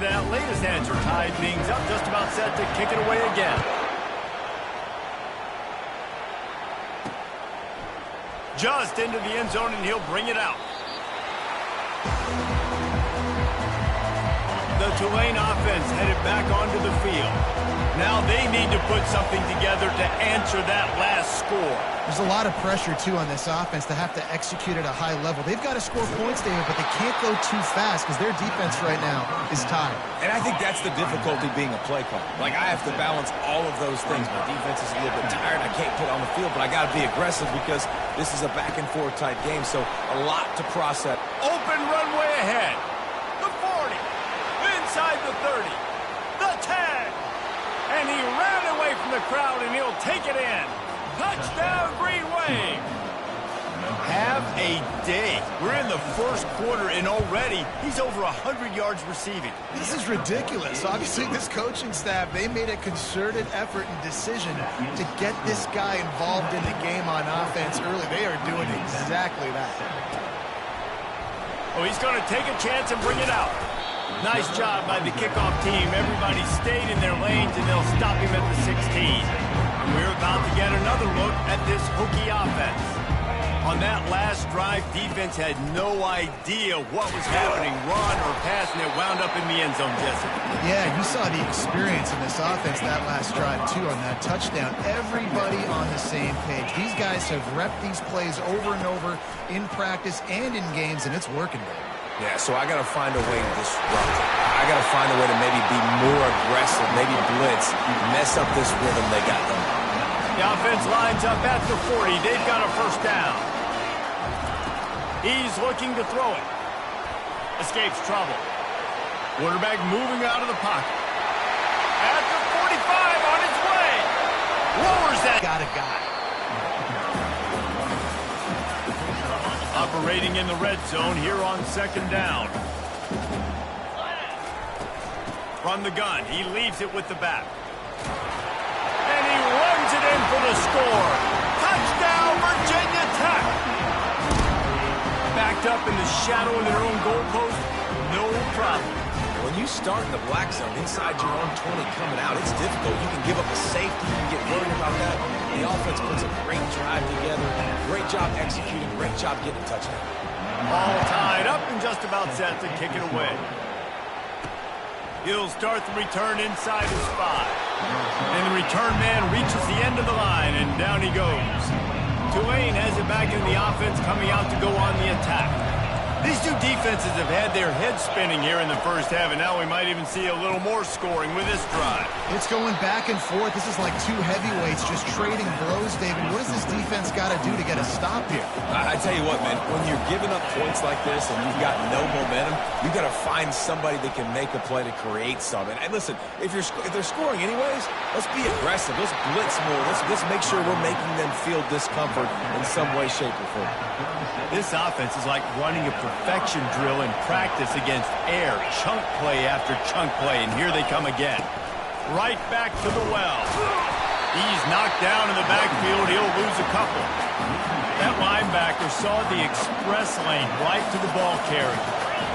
that latest answer tied things up, just about set to kick it away again. Just into the end zone, and he'll bring it out. The Tulane offense headed back onto the field. Now they need to put something together to answer that last score. There's a lot of pressure, too, on this offense to have to execute at a high level. They've got to score points, David, but they can't go too fast because their defense right now is tired. And I think that's the difficulty being a play caller. Like, I have to balance all of those things. My defense is a little bit tired. I can't put on the field, but I got to be aggressive because this is a back-and-forth type game, so a lot to process. Open runway ahead. The 40. Inside the 30. The 10. And he ran away from the crowd, and he'll take it in. Touchdown, Green Wave. Have a day. We're in the first quarter, and already he's over 100 yards receiving. This is ridiculous. Obviously, this coaching staff, they made a concerted effort and decision to get this guy involved in the game on offense early. They are doing exactly that. Oh, he's going to take a chance and bring it out. Nice job by the kickoff team. Everybody stayed in their lanes, and they'll stop him at the 16. And we're about to get another look at this Hokie offense. On that last drive, defense had no idea what was happening, run or pass, and it wound up in the end zone, Jesse. Yeah, you saw the experience in this offense that last drive, too, on that touchdown. Everybody on the same page. These guys have repped these plays over and over in practice and in games, and it's working, baby. Yeah, so I got to find a way to disrupt. I got to find a way to maybe be more aggressive, maybe blitz, mess up this rhythm they got going. The offense lines up at the 40. They've got a first down. He's looking to throw it. Escapes trouble. Quarterback moving out of the pocket. At the 45 on his way. Lowers that. Got a guy. Operating in the red zone here on second down. From the gun, he leaves it with the back. And he runs it in for the score. Touchdown, Virginia Tech. Backed up in the shadow of their own goalpost, no problem. When you start in the black zone inside your own 20 coming out, it's difficult. You can give up a safety. You can get worried about that. The offense puts a great drive together. Great job executing. Great job getting a touchdown. All tied up and just about set to kick it away. He'll start the return inside his 5. And the return man reaches the end of the line, and down he goes. Tulane has it back in the offense, coming out to go on the attack. These two defenses have had their heads spinning here in the first half, and now we might even see a little more scoring with this drive. It's going back and forth. This is like two heavyweights just trading blows, David. What does this defense got to do to get a stop here? I tell you what, man, when you're giving up points like this and you've got no momentum, you've got to find somebody that can make a play to create something. And listen, if they're scoring anyways, let's be aggressive. Let's blitz more. Let's make sure we're making them feel discomfort in some way, shape, or form. This offense is like running a perfection drill in practice against air, chunk play after chunk play, and here they come again. Right back to the well. He's knocked down in the backfield. He'll lose a couple. That linebacker saw the express lane right to the ball carrier.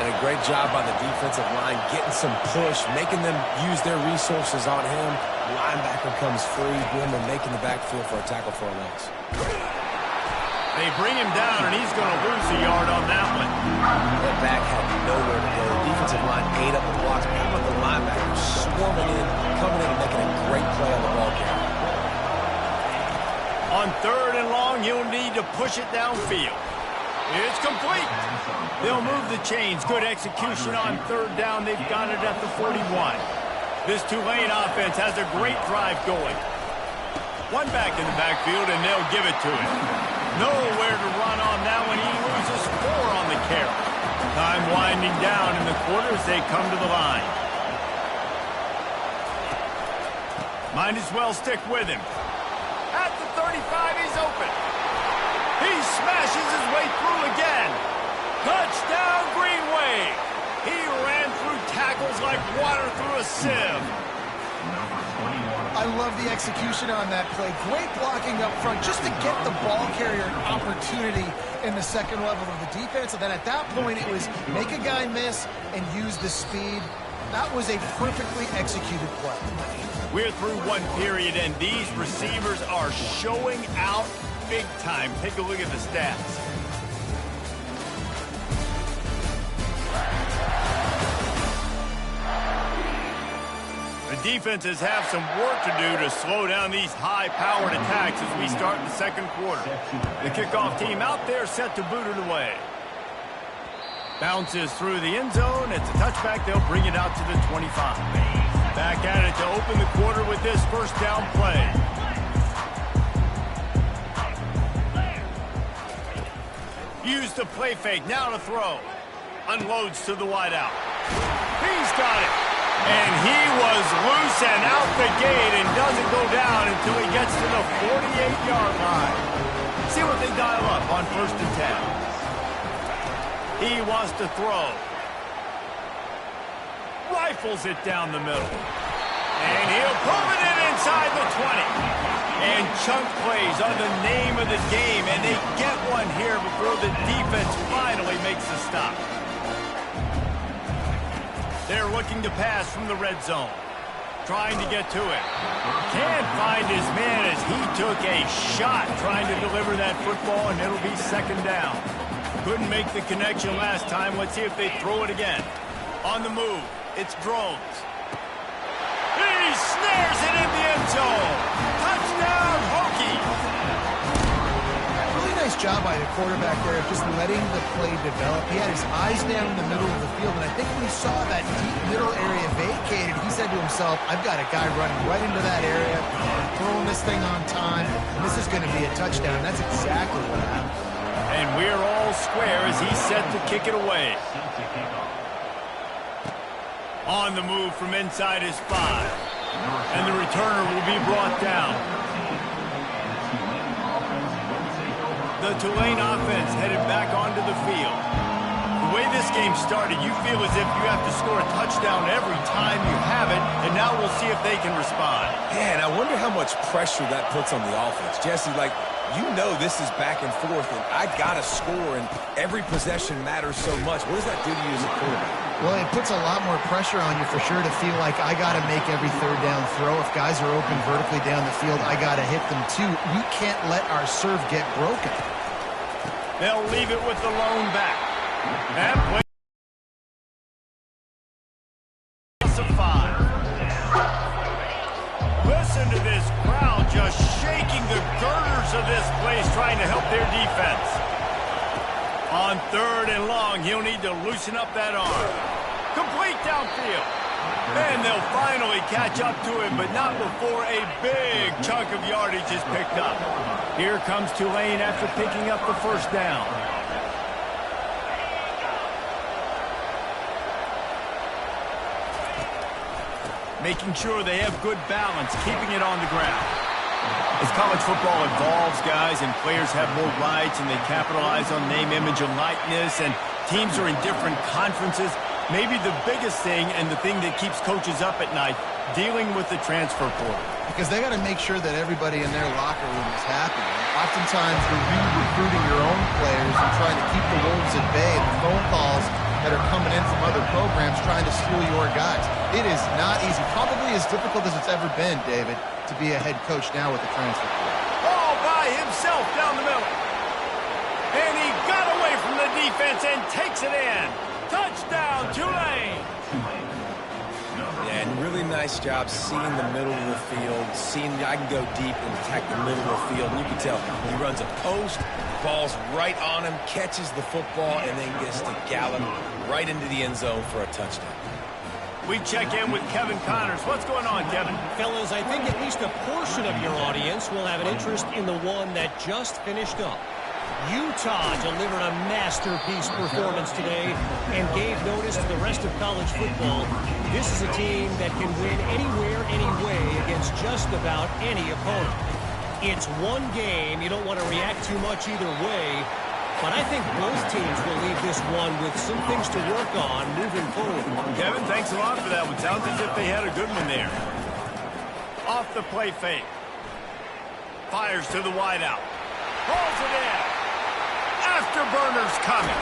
And a great job by the defensive line, getting some push, making them use their resources on him. The linebacker comes free, boom, and making the backfield for a tackle for a loss. They bring him down, and he's going to lose a yard on that one. That back had nowhere to go. The defensive line ate up the blocks. How about the linebacker swarming in, coming in and making a great play on the ball carrier? On third and long, he'll need to push it downfield. It's complete. They'll move the chains. Good execution on third down. They've got it at the 41. This Tulane offense has a great drive going. One back in the backfield, and they'll give it to him. Nowhere to run on that one. He loses 4 on the carry. Time winding down in the quarter as they come to the line. Might as well stick with him. At the 35, he's open. He smashes his way through again. Touchdown, Green Wave. He ran through tackles like water through a sieve. I love the execution on that play. Great blocking up front just to get the ball carrier an opportunity in the second level of the defense. And then at that point, it was make a guy miss and use the speed That was a perfectly executed play. We're through one period, and these receivers are showing out big time. Take a look at the stats. The defenses have some work to do to slow down these high-powered attacks as we start the second quarter. The kickoff team out there set to boot it away. Bounces through the end zone. It's a touchback. They'll bring it out to the 25. Back at it to open the quarter with this first down play. Use the play fake. Now to throw. Unloads to the wideout. He's got it. And he was loose and out the gate and doesn't go down until he gets to the 48-yard line. See what they dial up on 1st and 10. He wants to throw. Rifles it down the middle. And he'll pull it in inside the 20. And chunk plays are the name of the game, and they get one here before the defense finally makes a stop. They're looking to pass from the red zone. Trying to get to it. Can't find his man as he took a shot trying to deliver that football, and it'll be second down. Couldn't make the connection last time. Let's see if they throw it again. On the move, it's Drones. He snares it in the end zone. Touchdown, Hokie. Really nice job by the quarterback there of just letting the play develop. He had his eyes down in the middle of the field, and I think when he saw that deep middle area vacated, he said to himself, I've got a guy running right into that area, throwing this thing on time, and this is going to be a touchdown. That's exactly what happened. And we're all square as he's set to kick it away. On the move from inside his 5. And the returner will be brought down. The Tulane offense headed back onto the field. The way this game started, you feel as if you have to score a touchdown every time you have it, and now we'll see if they can respond. Yeah, and I wonder how much pressure that puts on the offense. Jesse, like, you know this is back and forth, and I got to score, and every possession matters so much. What does that do to you as a quarterback? Well, it puts a lot more pressure on you for sure to feel like I got to make every third down throw. If guys are open vertically down the field, I got to hit them too. We can't let our serve get broken. They'll leave it with the lone back. That play. Of 5. Listen to this crowd just shaking the girders of this place trying to help their defense. On 3rd and long, he'll need to loosen up that arm. Complete downfield. And they'll finally catch up to him, but not before a big chunk of yardage is picked up. Here comes Tulane after picking up the first down. Making sure they have good balance, keeping it on the ground. As college football evolves, guys, and players have more rights and they capitalize on name, image, and likeness, and teams are in different conferences, maybe the biggest thing and the thing that keeps coaches up at night, dealing with the transfer portal. Because they got to make sure that everybody in their locker room is happy. Oftentimes, you're re-recruiting your own players and trying to keep the wolves at bay. The phone calls that are coming in from other programs trying to steal your guys. It is not easy. Probably as difficult as it's ever been, David, to be a head coach now with the transfer portal. All by himself down the middle. And he got away from the defense and takes it in. Touchdown, Tulane. Yeah, and really nice job seeing the middle of the field, seeing I can go deep and attack the middle of the field. And you can tell he runs a post, ball's right on him, catches the football, and then gets to gallop right into the end zone for a touchdown. We check in with Kevin Connors. What's going on, Kevin? Fellas, I think at least a portion of your audience will have an interest in the one that just finished up. Utah delivered a masterpiece performance today and gave notice to the rest of college football. This is a team that can win anywhere, anyway against just about any opponent. It's one game. You don't want to react too much either way. But I think both teams will leave this one with some things to work on moving forward. Kevin, thanks a lot for that one. Sounds as if they had a good one there. Off the play fake. Fires to the wideout. Pulls it in. Afterburner's coming.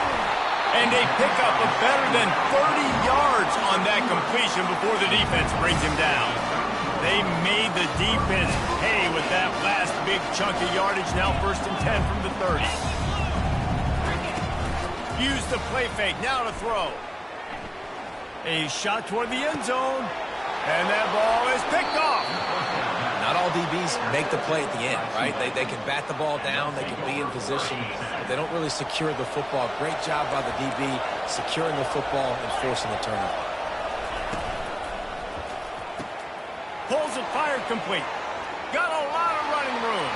And they pick up a better than 30 yards on that completion before the defense brings him down. They made the defense pay with that last big chunk of yardage. Now 1st and 10 from the 30. Use the play fake. Now to throw. A shot toward the end zone. And that ball is picked off. Not all DBs make the play at the end, right? They can bat the ball down, they can be in position, but they don't really secure the football. Great job by the DB securing the football and forcing the turnover. Pulls it, fired complete. Got a lot of running room.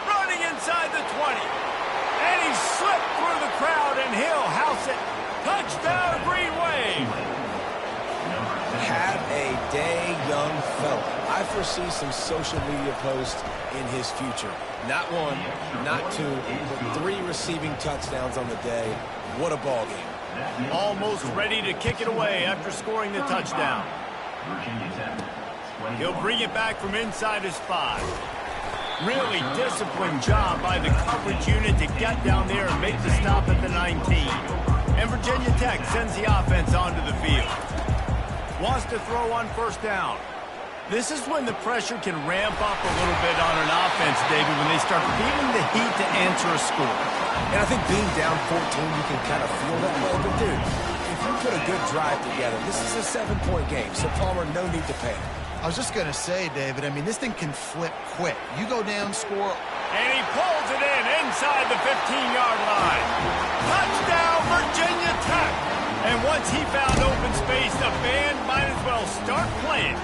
Running inside the 20. And he slipped through the crowd, and he'll house it. Touchdown, Green Wave. Have a day, young fella. I foresee some social media posts in his future. Not one, not two, but 3 receiving touchdowns on the day. What a ball game. Almost ready to kick it away after scoring the touchdown. He'll bring it back from inside his 5. Really disciplined job by the coverage unit to get down there and make the stop at the 19. And Virginia Tech sends the offense onto the field. Wants to throw on 1st down. This is when the pressure can ramp up a little bit on an offense, David, when they start feeling the heat to answer a score. And I think being down 14, you can kind of feel that way. But, dude, if you put a good drive together, this is a 7-point game. So, Palmer, no need to panic. I was just going to say, David, I mean, this thing can flip quick. You go down, score. And he pulls it in inside the 15-yard line. Touchdown, Virginia Tech. And once he found open space, the band might as well start playing.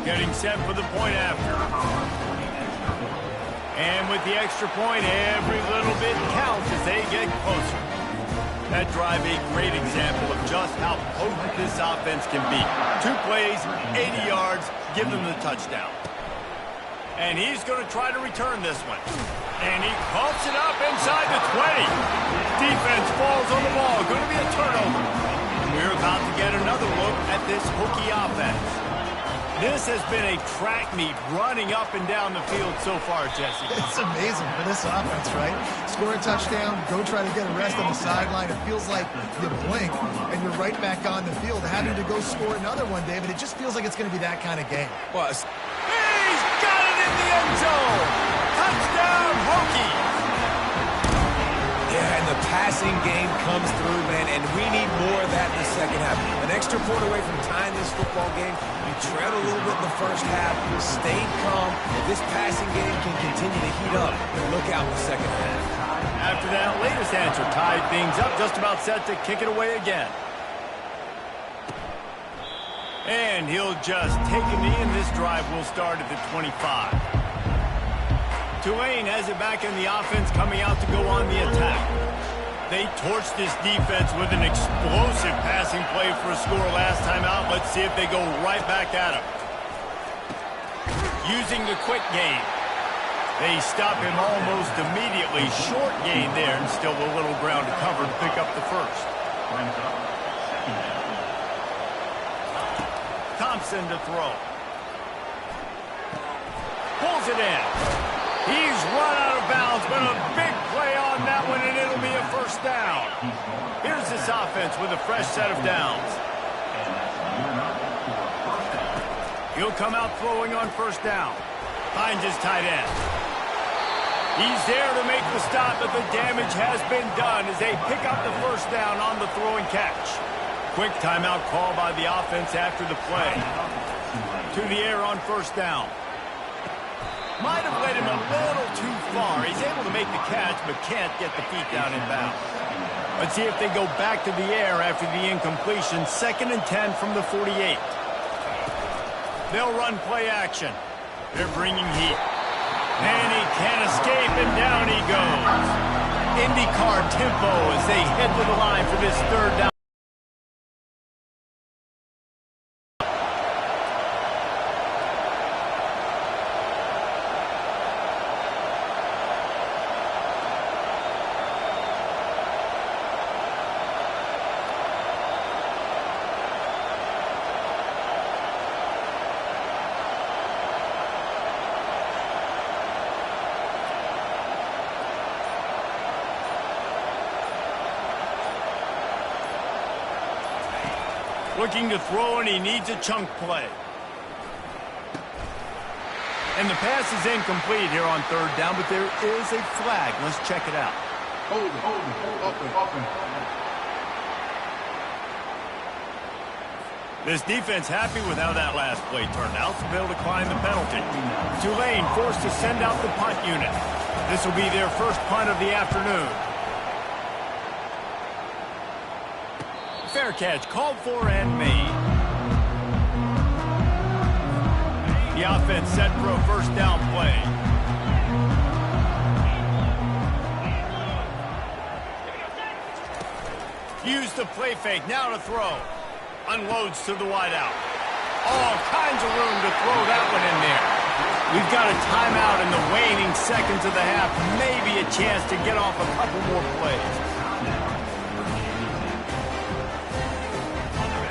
Getting set for the point after. And with the extra point, every little bit counts as they get closer. That drive a great example of just how potent this offense can be. 2 plays, 80 yards, give them the touchdown. And he's going to try to return this one. And he coughs it up inside the 20. Defense falls on the ball. Going to be a turnover. And we're about to get another look at this Hokie offense. This has been a track meet running up and down the field so far, Jesse. It's amazing for this offense, right? Score a touchdown, go try to get a rest on the sideline. It feels like you blink, and you're right back on the field, having to go score another one, David. It just feels like it's going to be that kind of game. Well, he's got it in the end zone. Touchdown, Hokie. Yeah, and the passing game comes through, man, and we need more of that in the second half. An extra point away from tying this football game. You trailed a little bit in the first half, stayed calm. If this passing game can continue to heat up, look out in the second half. After that latest answer tied things up, just about set to kick it away again. And he'll just take a knee, and this drive will start at the 25. Tulane has it back in the offense, coming out to go on the attack. They torched this defense with an explosive passing play for a score last time out. Let's see if they go right back at him. Using the quick game. They stop him almost immediately. Short gain there, and still a little ground to cover to pick up the 1st. Thompson to throw. Pulls it in. He's run out of bounds, but a big play on that one, and it'll be a 1st down. Here's this offense with a fresh set of downs. He'll come out throwing on 1st down. Finds his tight end. He's there to make the stop, but the damage has been done as they pick up the 1st down on the throw and catch. Quick timeout call by the offense after the play. To the air on 1st down. Might have led him a little too far. He's able to make the catch, but can't get the feet down in bounds. Let's see if they go back to the air after the incompletion. 2nd and 10 from the 48. They'll run play action. They're bringing heat. And he can't escape, and down he goes. IndyCar tempo as they head to the line for this 3rd down. Looking to throw, and he needs a chunk play. And the pass is incomplete here on third down, but there is a flag. Let's check it out. Hold it. This defense happy with how that last play turned out, so they'll decline the penalty. Tulane forced to send out the punt unit. This will be their first punt of the afternoon. Fair catch called for and made. The offense set for a first down play. Use the play fake, now to throw. Unloads to the wideout. All kinds of room to throw that one in there. We've got a timeout in the waning seconds of the half. Maybe a chance to get off a couple more plays.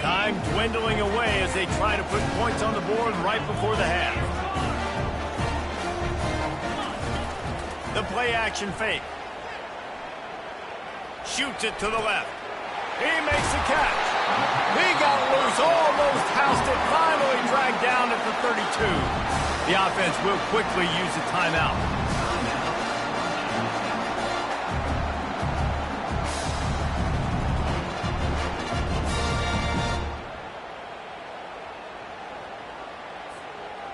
Time dwindling away as they try to put points on the board right before the half. The play action fake. Shoots it to the left. He makes the catch. He got loose, almost housed it, finally dragged down at the 32. The offense will quickly use a timeout.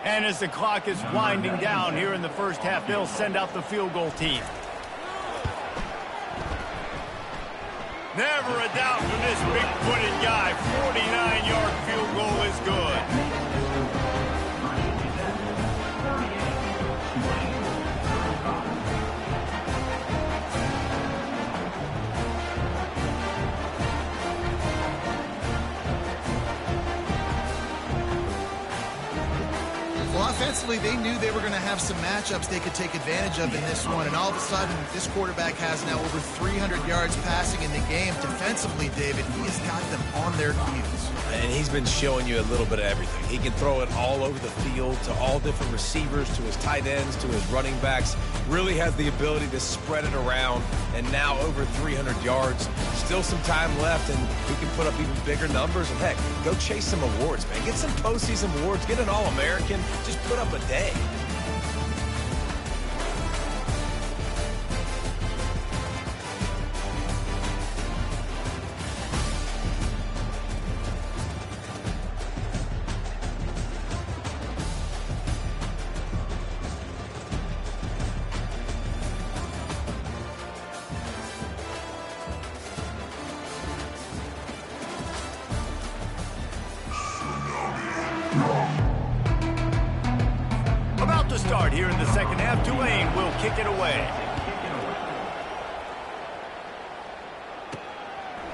And as the clock is winding down here in the first half, they'll send out the field goal team. Never a doubt from this big-footed guy. 49-yard field goal is good. Well, offensively, they knew they were going to have some matchups they could take advantage of in this one, and all of a sudden, this quarterback has now over 300 yards passing in the game. Defensively, David, he has got them on their heels. And he's been showing you a little bit of everything. He can throw it all over the field to all different receivers, to his tight ends, to his running backs. Really has the ability to spread it around, and now over 300 yards. Still some time left, and he can put up even bigger numbers. And heck, go chase some awards, man. Get some postseason awards. Get an All-American. Just put up a day. About to start here in the second half, Tulane will kick it away.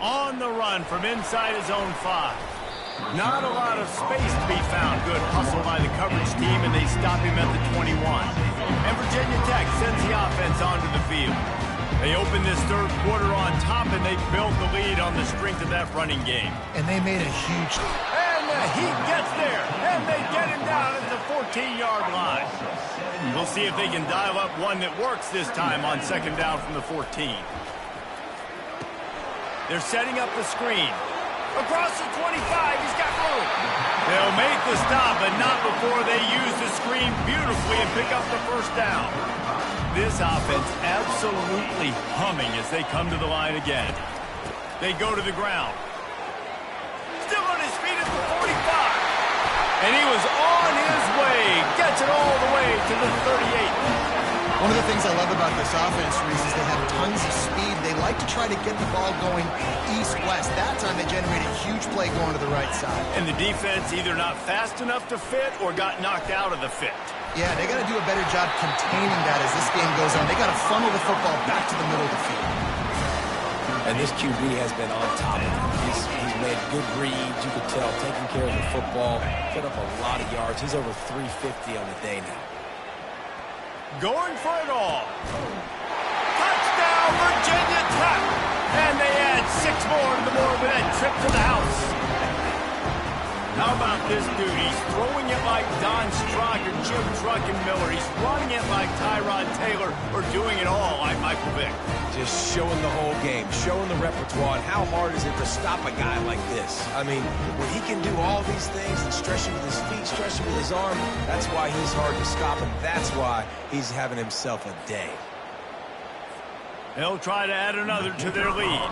On the run from inside his own 5. Not a lot of space to be found. Good hustle by the coverage team, and they stop him at the 21. And Virginia Tech sends the offense onto the field. They open this third quarter on top, and they build the lead on the strength of that running game. And they made a huge... And the Heat gets there, and they get him down at the 14-yard line. We'll see if they can dial up one that works this time on second down from the 14. They're setting up the screen. Across the 25, he's got room. They'll make the stop, but not before they use the screen beautifully and pick up the first down. This offense absolutely humming as they come to the line again. They go to the ground. Still on his feet at the 45. And he was on his way. Gets it all the way to the 38. One of the things I love about this offense, Reese, is they have tons of speed. They like to try to get the ball going east-west. That time they generated a huge play going to the right side. And the defense either not fast enough to fit or got knocked out of the fit. Yeah, they got to do a better job containing that as this game goes on. They got to funnel the football back to the middle of the field. And this QB has been on top of it. He's made good reads, you could tell, taking care of the football, put up a lot of yards. He's over 350 on the day now. Going for it all. Touchdown, Virginia Tech. And they add 6 more to the board with that trip to the house. How about this dude? He's throwing it like Don Strock or Jim Druckenmiller. He's running it like Tyrod Taylor or doing it all like Michael Vick. Just showing the whole game, showing the repertoire, and how hard is it to stop a guy like this? I mean, when he can do all these things and stretching with his feet, stretching with his arm, that's why he's hard to stop, and that's why he's having himself a day. They'll try to add another to their lead.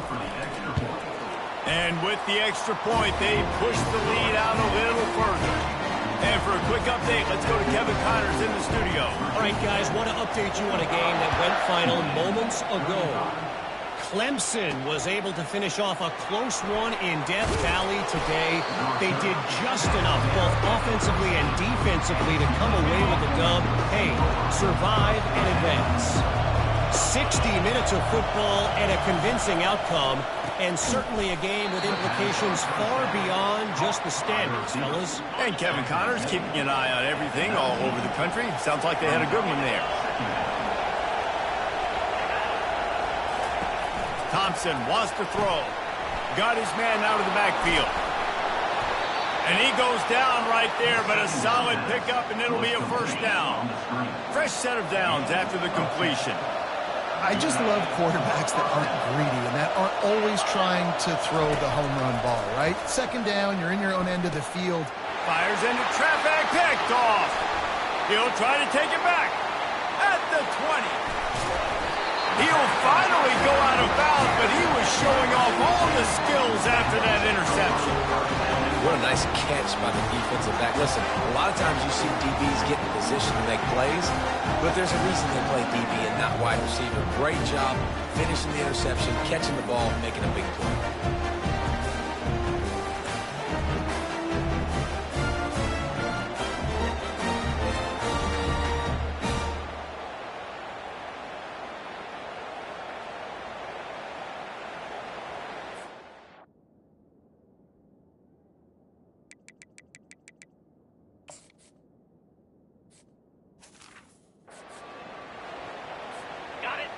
And with the extra point, they push the lead out a little further. And for a quick update, let's go to Kevin Connors in the studio. All right, guys, want to update you on a game that went final moments ago. Clemson was able to finish off a close one in Death Valley today. They did just enough, both offensively and defensively, to come away with the dub. Hey, survive and advance. 60 minutes of football and a convincing outcome, and certainly a game with implications far beyond just the standings, fellas. And Kevin Connors keeping an eye on everything all over the country. Sounds like they had a good one there. Thompson wants to throw. Got his man out of the backfield. And he goes down right there, but a solid pickup, and it'll be a first down. Fresh set of downs after the completion. I just love quarterbacks that aren't greedy and that aren't always trying to throw the home run ball, right? Second down, you're in your own end of the field. Fires into traffic, picked off. He'll try to take it back at the 20. He'll finally go out of bounds, but he was showing off all the skills after that interception. What a nice catch by the defensive back. Listen, a lot of times you see DBs get in position to make plays, but there's a reason they play DB and not wide receiver. Great job finishing the interception, catching the ball, making a big play.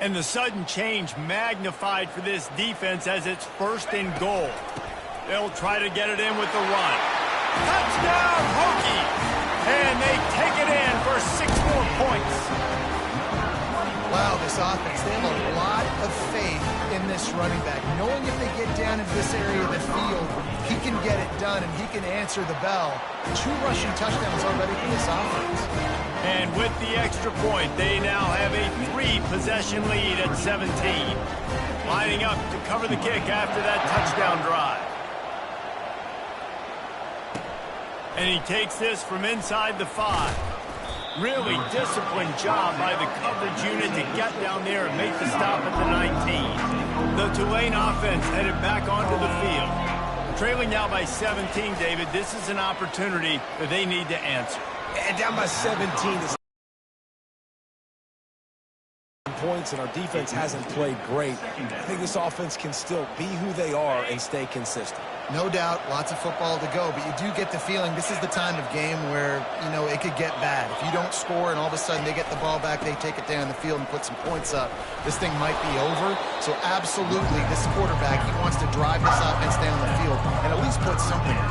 And the sudden change magnified for this defense as it's first and goal. They'll try to get it in with the run. Touchdown, Hokies! And they take it in for 6 more points. Wow, this offense, they have a lot of faith in this running back. Knowing if they get down into this area of the field, he can get it done and he can answer the bell. 2 rushing touchdowns already for this offense. And with the extra point, they now have a 3-possession lead at 17. Lining up to cover the kick after that touchdown drive. And he takes this from inside the 5. Really disciplined job by the coverage unit to get down there and make the stop at the 19. The Tulane offense headed back onto the field. Trailing now by 17, David. This is an opportunity that they need to answer. And down by 17 is points, and our defense hasn't played great. I think this offense can still be who they are and stay consistent. No doubt, lots of football to go, but you do get the feeling this is the time of game where, you know, it could get bad. If you don't score and all of a sudden they get the ball back, they take it down the field and put some points up, this thing might be over. So absolutely, this quarterback, he wants to drive this offense down the field and at least put something in.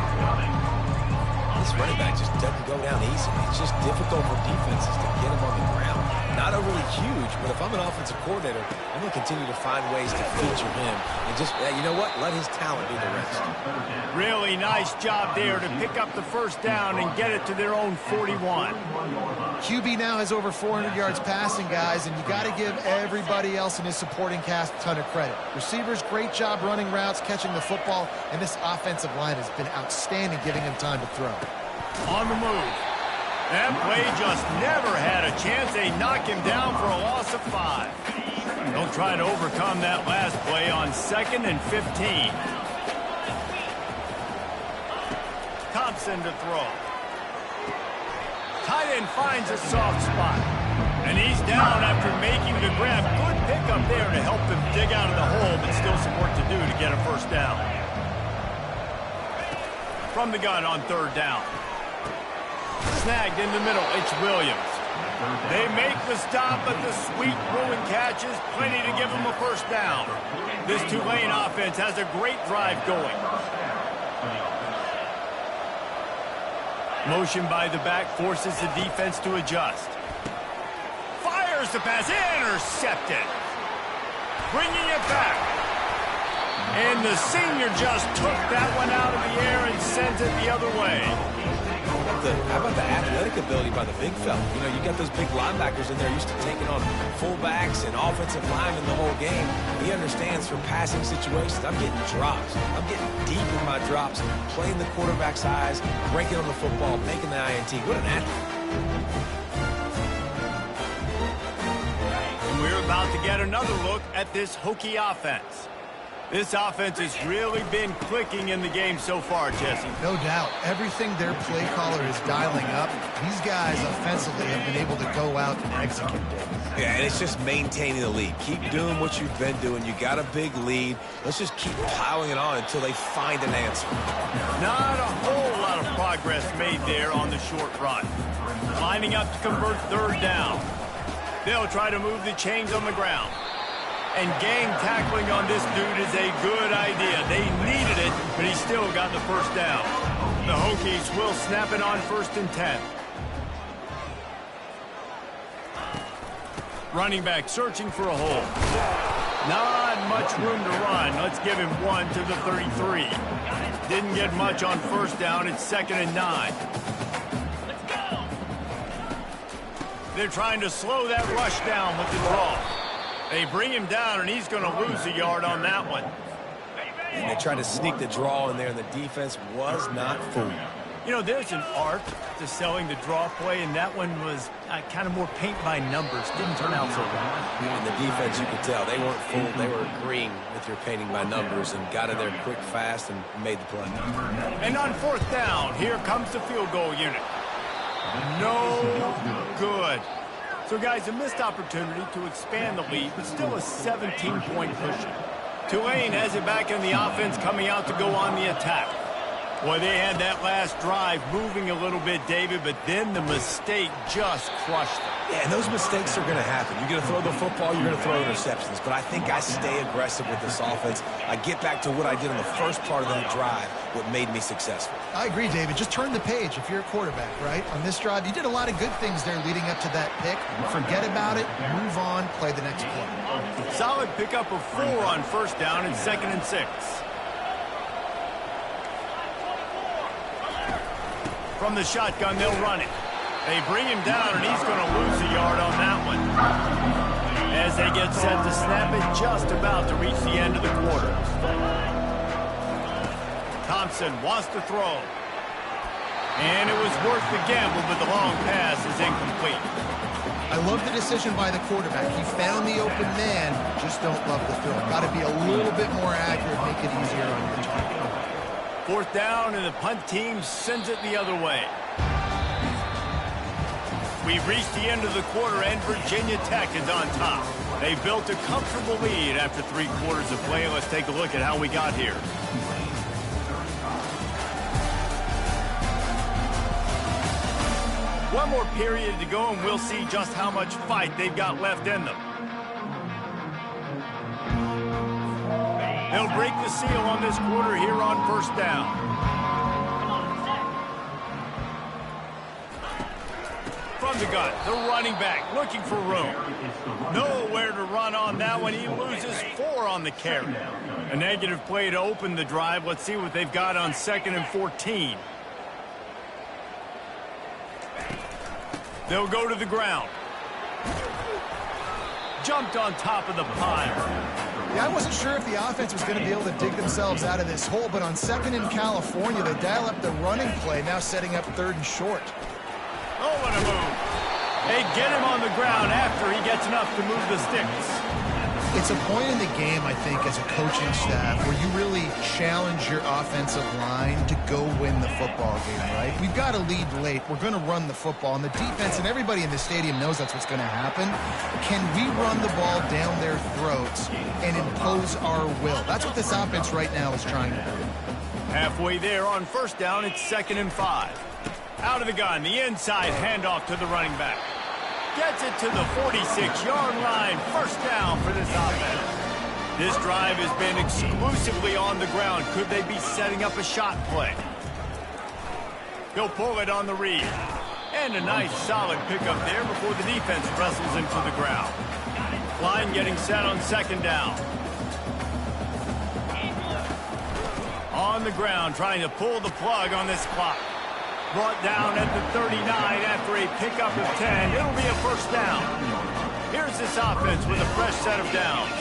This running back just doesn't go down easy. It's just difficult for defenses to get him on the ground. Not overly huge, but if I'm an offensive coordinator, I'm going to continue to find ways to feature him and just, you know what, let his talent do the rest. Really nice job there to pick up the first down and get it to their own 41. QB now has over 400 yards passing, guys, and you got to give everybody else in his supporting cast a ton of credit. Receivers, great job running routes, catching the football, and this offensive line has been outstanding giving him time to throw. On the move. That play just never had a chance. They knock him down for a loss of 5. They'll try to overcome that last play on 2nd and 15. Thompson to throw. Tight end finds a soft spot. And he's down after making the grab. Good pickup there to help them dig out of the hole, but still some work to do to get a first down. From the gun on 3rd down. Snagged in the middle, it's Williams. They make the stop, but the sweet Bruin catches plenty to give them a first down. This Tulane offense has a great drive going. Motion by the back forces the defense to adjust. Fires the pass, intercepted. Bringing it back. And the senior just took that one out of the air and sent it the other way. How about the athletic ability by the big fella? You know, you got those big linebackers in there used to taking on fullbacks and offensive linemen the whole game. He understands for passing situations. I'm getting drops. I'm getting deep in my drops, playing the quarterback's eyes, breaking on the football, making the INT. What an athlete. And we're about to get another look at this Hokie offense. This offense has really been clicking in the game so far, Jesse. No doubt. Everything their play caller is dialing up, these guys offensively have been able to go out and execute. Yeah, and it's just maintaining the lead. Keep doing what you've been doing. You got a big lead. Let's just keep piling it on until they find an answer. Not a whole lot of progress made there on the short run. Lining up to convert third down. They'll try to move the chains on the ground. And gang tackling on this dude is a good idea. They needed it, but he still got the first down. The Hokies will snap it on 1st and 10. Running back searching for a hole. Not much room to run. Let's give him one to the 33. Didn't get much on 1st down. It's 2nd and 9. They're trying to slow that rush down with the draw. They bring him down, and he's going to lose a yard on that one. And they tried to sneak the draw in there, and the defense was not fooled. You know, there's an art to selling the draw play, and that one was kind of more paint by numbers. Didn't turn out so well. And the defense, you could tell, they weren't fooled. They were agreeing with your painting by numbers and got in there quick, fast, and made the play. And on 4th down, here comes the field goal unit. No good. So, guys, a missed opportunity to expand the lead, but still a 17-point cushion. Tulane has it back in the offense, coming out to go on the attack. Boy, they had that last drive moving a little bit, David, but then the mistake just crushed them. Yeah, and those mistakes are going to happen. You're going to throw the football, you're going to throw interceptions. But I think I stay aggressive with this offense. I get back to what I did in the first part of that drive, what made me successful. I agree, David. Just turn the page if you're a quarterback, right? On this drive, you did a lot of good things there leading up to that pick. Forget about it, move on, play the next play. Solid pickup of 4 on 1st down and 2nd and 6. From the shotgun, they'll run it. They bring him down, and he's going to lose a yard on that one. As they get set to snap it, just about to reach the end of the quarter. Thompson wants to throw. And it was worth the gamble, but the long pass is incomplete. I love the decision by the quarterback. He found the open man, just don't love the throw. Got to be a little bit more accurate, make it easier on your target. 4th down, and the punt team sends it the other way. We've reached the end of the quarter, and Virginia Tech is on top. They built a comfortable lead after 3 quarters of play. Let's take a look at how we got here. One more period to go, and we'll see just how much fight they've got left in them. They'll break the seal on this quarter here on 1st down. From the gun, the running back looking for room. Nowhere to run on that one. He loses 4 on the carry. A negative play to open the drive. Let's see what they've got on 2nd and 14. They'll go to the ground. Jumped on top of the pile. Yeah, I wasn't sure if the offense was going to be able to dig themselves out of this hole, but on 2nd in California, they dial up the running play, now setting up 3rd and short. Oh, what a move. They get him on the ground after he gets enough to move the sticks. It's a point in the game, I think, as a coaching staff, where you really challenge your offensive line to go win the football game, right? We've got to lead late. We're going to run the football, and the defense and everybody in the stadium knows that's what's going to happen. Can we run the ball down their throats and impose our will? That's what this offense right now is trying to do. Halfway there on 1st down, it's 2nd and 5. Out of the gun, the inside handoff to the running back. Gets it to the 46-yard line. 1st down for this offense. This drive has been exclusively on the ground. Could they be setting up a shot play? He'll pull it on the read. And a nice solid pickup there before the defense wrestles him to the ground. Line getting set on second down. On the ground, trying to pull the plug on this clock. Brought down at the 39 after a pickup of 10. It'll be a first down. Here's this offense with a fresh set of downs.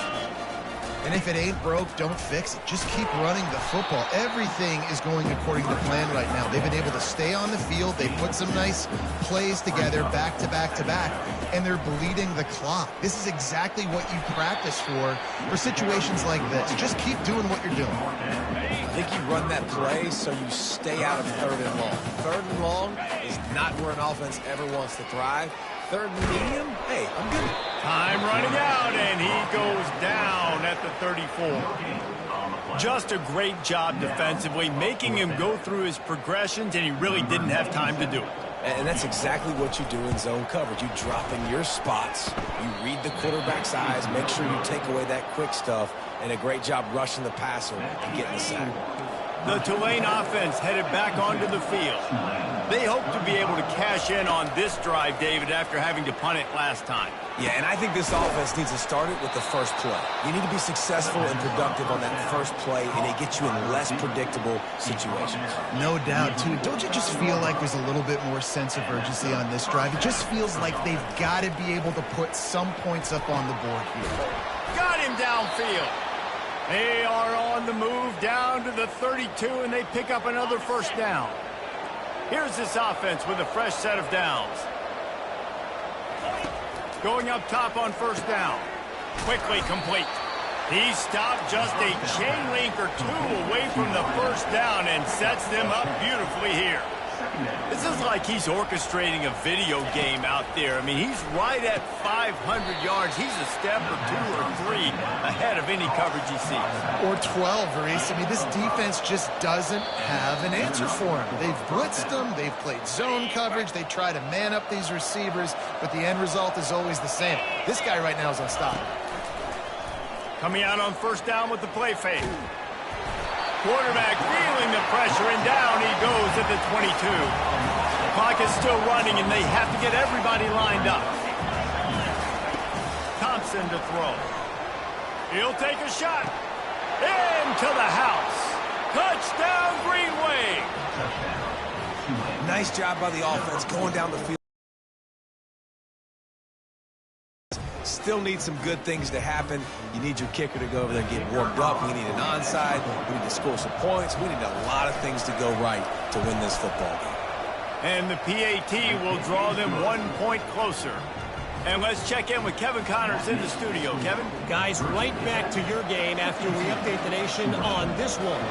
And if it ain't broke, don't fix it. Just keep running the football. Everything is going according to plan right now. They've been able to stay on the field. They put some nice plays together back to back to back, and they're bleeding the clock. This is exactly what you practice for situations like this. Just keep doing what you're doing. I think you run that play so you stay out of third and long. Third and long is not where an offense ever wants to thrive. Third and medium, hey, I'm good. Time running out, and he goes down at the 34. Just a great job defensively, making him go through his progressions, and he really didn't have time to do it. And that's exactly what you do in zone coverage. You drop in your spots, you read the quarterback's eyes, make sure you take away that quick stuff, and a great job rushing the passer and getting the sack. The Tulane offense headed back onto the field. They hope to be able to cash in on this drive, David, after having to punt it last time. Yeah, and I think this offense needs to start it with the first play. You need to be successful and productive on that first play, and it gets you in less predictable situations. No doubt, too. Don't you just feel like there's a little bit more sense of urgency on this drive? It just feels like they've got to be able to put some points up on the board here. Got him downfield. They are on the move down to the 32, and they pick up another first down. Here's this offense with a fresh set of downs. Going up top on first down. Quickly complete. He stopped just a chain link or two away from the first down and sets them up beautifully here. This is like he's orchestrating a video game out there. I mean, he's right at 500 yards. He's a step or two or three ahead of any coverage he sees. Or 12, Reese. I mean, this defense just doesn't have an answer for him. They've blitzed him. They've played zone coverage. They try to man up these receivers, but the end result is always the same. This guy right now is unstoppable. Coming out on first down with the play fake. Quarterback feeling the pressure, and down he goes at the 22. The clock is still running, and they have to get everybody lined up. Thompson to throw. He'll take a shot. Into the house. Touchdown, Green Wave. Nice job by the offense going down the field. Still need some good things to happen. You need your kicker to go over there and get warmed up. We need an onside. We need to score some points. We need a lot of things to go right to win this football game. And the PAT will draw them 1 point closer. And let's check in with Kevin Connors in the studio. Kevin? Guys, right back to your game after we update the nation on this one.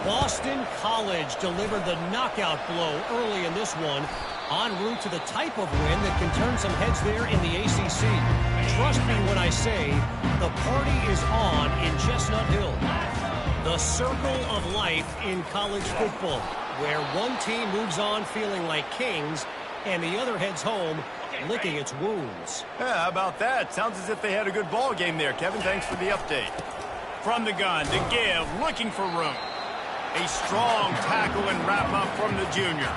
Boston College delivered the knockout blow early in this one, en route to the type of win that can turn some heads there in the ACC. Trust me when I say the party is on in Chestnut Hill. The circle of life in college football, where one team moves on feeling like kings and the other heads home licking its wounds. Yeah, how about that? Sounds as if they had a good ball game there. Kevin, thanks for the update. From the gun to give, looking for room. A strong tackle and wrap up from the junior.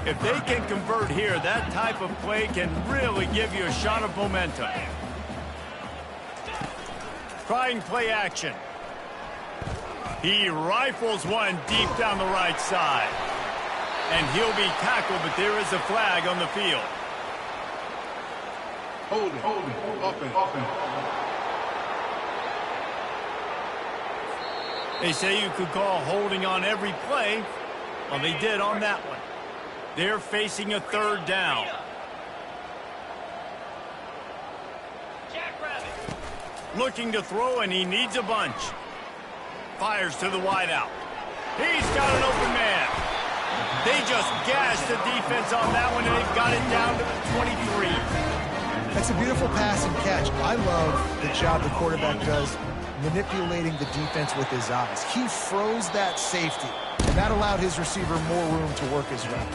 If they can convert here, that type of play can really give you a shot of momentum. Trying play action. He rifles one deep down the right side. And he'll be tackled, but there is a flag on the field. Hold it. Offense. They say you could call holding on every play. Well, they did on that one. They're facing a third down. Looking to throw, and he needs a bunch. Fires to the wideout. He's got an open man. They just gashed the defense on that one, and they've got it down to the 23. That's a beautiful pass and catch. I love the job the quarterback does manipulating the defense with his eyes. He froze that safety, and that allowed his receiver more room to work his route.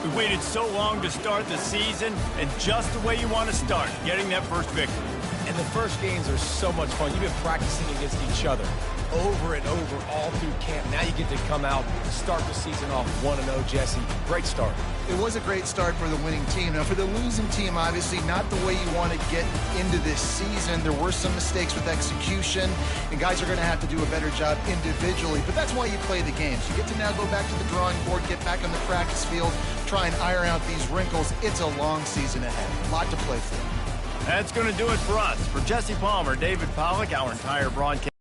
We waited so long to start the season, and just the way you want to start, getting that first victory. And the first games are so much fun. You've been practicing against each other over and over all through camp. Now you get to come out, start the season off 1-0, Jesse. Great start. It was a great start for the winning team. Now, for the losing team, obviously not the way you want to get into this season. There were some mistakes with execution, and guys are going to have to do a better job individually. But that's why you play the games. You get to now go back to the drawing board, get back on the practice field, try and iron out these wrinkles. It's a long season ahead. A lot to play for. That's going to do it for us. For Jesse Palmer, David Pollack, our entire broadcast.